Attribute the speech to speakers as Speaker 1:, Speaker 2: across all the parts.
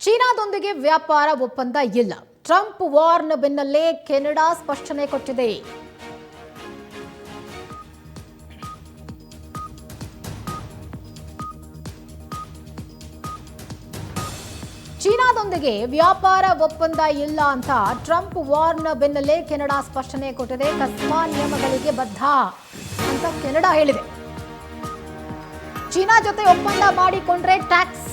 Speaker 1: ಚೀನಾದೊಂದಿಗೆ ವ್ಯಾಪಾರ ಒಪ್ಪಂದ ಇಲ್ಲ. ಟ್ರಂಪ್ ವಾರ್ನ ಬೆನ್ನಲ್ಲೇ ಕೆನಡಾ ಸ್ಪಷ್ಟನೆ ಕೊಟ್ಟಿದೆ. ಚೀನಾದೊಂದಿಗೆ ವ್ಯಾಪಾರ ಒಪ್ಪಂದ ಇಲ್ಲ ಅಂತ ಟ್ರಂಪ್ ವಾರ್ನ ಬೆನ್ನಲ್ಲೇ ಕೆನಡಾ ಸ್ಪಷ್ಟನೆ ಕೊಟ್ಟಿದೆ. ಕಸ್ಮಾ ನಿಯಮಗಳಿಗೆ ಬದ್ಧ ಅಂತ ಕೆನಡಾ ಹೇಳಿದೆ. ಚೀನಾ ಜೊತೆ ಒಪ್ಪಂದ ಮಾಡಿಕೊಂಡ್ರೆ ಟ್ಯಾಕ್ಸ್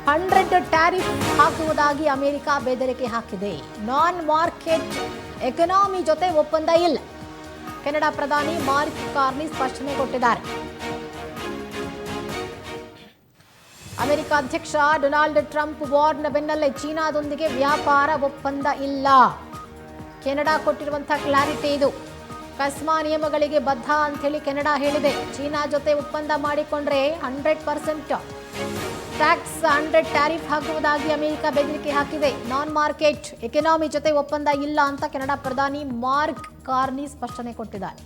Speaker 1: 100 ಟ್ಯಾರಿಫ್ ಹಾಕುವುದಾಗಿ ಅಮೆರಿಕ ಬೆದರಿಕೆ ಹಾಕಿದೆ. ನಾನ್ ಮಾರ್ಕೆಟ್ ಎಕಾನಮಿ ಜೊತೆ ಒಪ್ಪಂದ ಇಲ್ಲ. ಕೆನಡಾ ಪ್ರಧಾನಿ ಮಾರ್ಕ್ ಕಾರ್ನಿ ಸ್ಪಷ್ಟನೆ ಕೊಟ್ಟಿದ್ದಾರೆ. ಅಮೆರಿಕ ಅಧ್ಯಕ್ಷ ಡೊನಾಲ್ಡ್ ಟ್ರಂಪ್ ವಾರ್ನ ಬೆನ್ನಲ್ಲೇ ಚೀನಾದೊಂದಿಗೆ ವ್ಯಾಪಾರ ಒಪ್ಪಂದ ಇಲ್ಲ. ಕೆನಡಾ ಕೊಟ್ಟಿರುವಂತಹ ಕ್ಲಾರಿಟಿ ಇದು. ಕಸ್ಮಾ ನಿಯಮಗಳಿಗೆ ಬದ್ಧ ಅಂತ ಹೇಳಿ ಕೆನಡಾ ಹೇಳಿದೆ. ಚೀನಾ ಜೊತೆ ಒಪ್ಪಂದ ಮಾಡಿಕೊಂಡ್ರೆ 100% ಟ್ಯಾಕ್ಸ್ 100 ಟ್ಯಾರಿಫ್ ಹಾಕುವುದಾಗಿ ಅಮೆರಿಕ ಬೆದರಿಕೆ ಹಾಕಿದೆ. ನಾನ್ ಮಾರ್ಕೆಟ್ ಎಕಾನಮಿ ಜೊತೆ ಒಪ್ಪಂದ ಇಲ್ಲ ಅಂತ ಕೆನಡಾ ಪ್ರಧಾನಿ ಮಾರ್ಕ್ ಕಾರ್ನಿ ಸ್ಪಷ್ಟನೆ ಕೊಟ್ಟಿದ್ದಾರೆ.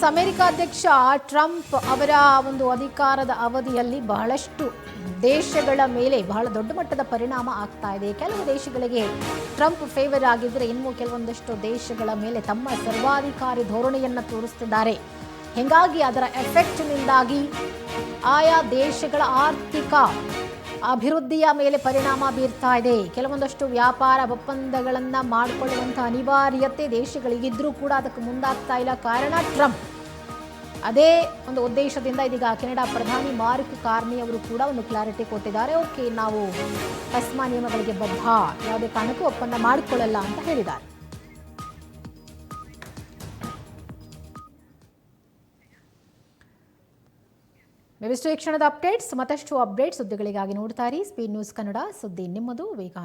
Speaker 1: ಅಮೆರಿಕ ಅಧ್ಯಕ್ಷ ಟ್ರಂಪ್ ಅವರ ಒಂದು ಅಧಿಕಾರದ ಅವಧಿಯಲ್ಲಿ ಬಹಳಷ್ಟು ದೇಶಗಳ ಮೇಲೆ ಬಹಳ ದೊಡ್ಡ ಮಟ್ಟದ ಪರಿಣಾಮ ಆಗ್ತಾ ಇದೆ. ಕೆಲವು ದೇಶಗಳಿಗೆ ಟ್ರಂಪ್ ಫೇವರ್ ಆಗಿದ್ರೆ ಇನ್ನು ಕೆಲವೊಂದಷ್ಟು ದೇಶಗಳ ಮೇಲೆ ತಮ್ಮ ಸರ್ವಾಧಿಕಾರಿ ಧೋರಣೆಯನ್ನು ತೋರಿಸ್ತಿದ್ದಾರೆ. ಹೀಗಾಗಿ ಅದರ ಎಫೆಕ್ಟ್ನಿಂದಾಗಿ ಆಯಾ ದೇಶಗಳ ಆರ್ಥಿಕ ಅಭಿವೃದ್ಧಿಯ ಮೇಲೆ ಪರಿಣಾಮ ಬೀರ್ತಾ ಇದೆ. ಕೆಲವೊಂದಷ್ಟು ವ್ಯಾಪಾರ ಒಪ್ಪಂದಗಳನ್ನು ಮಾಡಿಕೊಳ್ಳುವಂಥ ಅನಿವಾರ್ಯತೆ ದೇಶಗಳಿಗಿದ್ರೂ ಕೂಡ ಅದಕ್ಕೆ ಮುಂದಾಗ್ತಾ ಇಲ್ಲ. ಕಾರಣ ಟ್ರಂಪ್. ಅದೇ ಒಂದು ಉದ್ದೇಶದಿಂದ ಇದೀಗ ಕೆನಡಾ ಪ್ರಧಾನಿ ಮಾರ್ಕ್ ಕಾರ್ನಿ ಅವರು ಕೂಡ ಒಂದು ಕ್ಲಾರಿಟಿ ಕೊಟ್ಟಿದ್ದಾರೆ. ಓಕೆ, ನಾವು ಕಸ್ಮಾ ನಿಯಮಗಳಿಗೆ ಬದ್ಧ, ಯಾವುದೇ ಕಾರಣಕ್ಕೂ ಒಪ್ಪಂದ ಮಾಡಿಕೊಳ್ಳಲ್ಲ ಅಂತ ಹೇಳಿದ್ದಾರೆ. ಇವಿಷ್ಟು ಈ ಕ್ಷಣದ ಅಪ್ಡೇಟ್ಸ್. ಮತ್ತಷ್ಟು ಅಪ್ಡೇಟ್ ಸುದ್ದಿಗಳಿಗಾಗಿ ನೋಡ್ತಾ ಇರಿ ಸ್ಪೀಡ್ ನ್ಯೂಸ್ ಕನ್ನಡ. ಸುದ್ದಿ ನಿಮ್ಮದು, ವೇಗ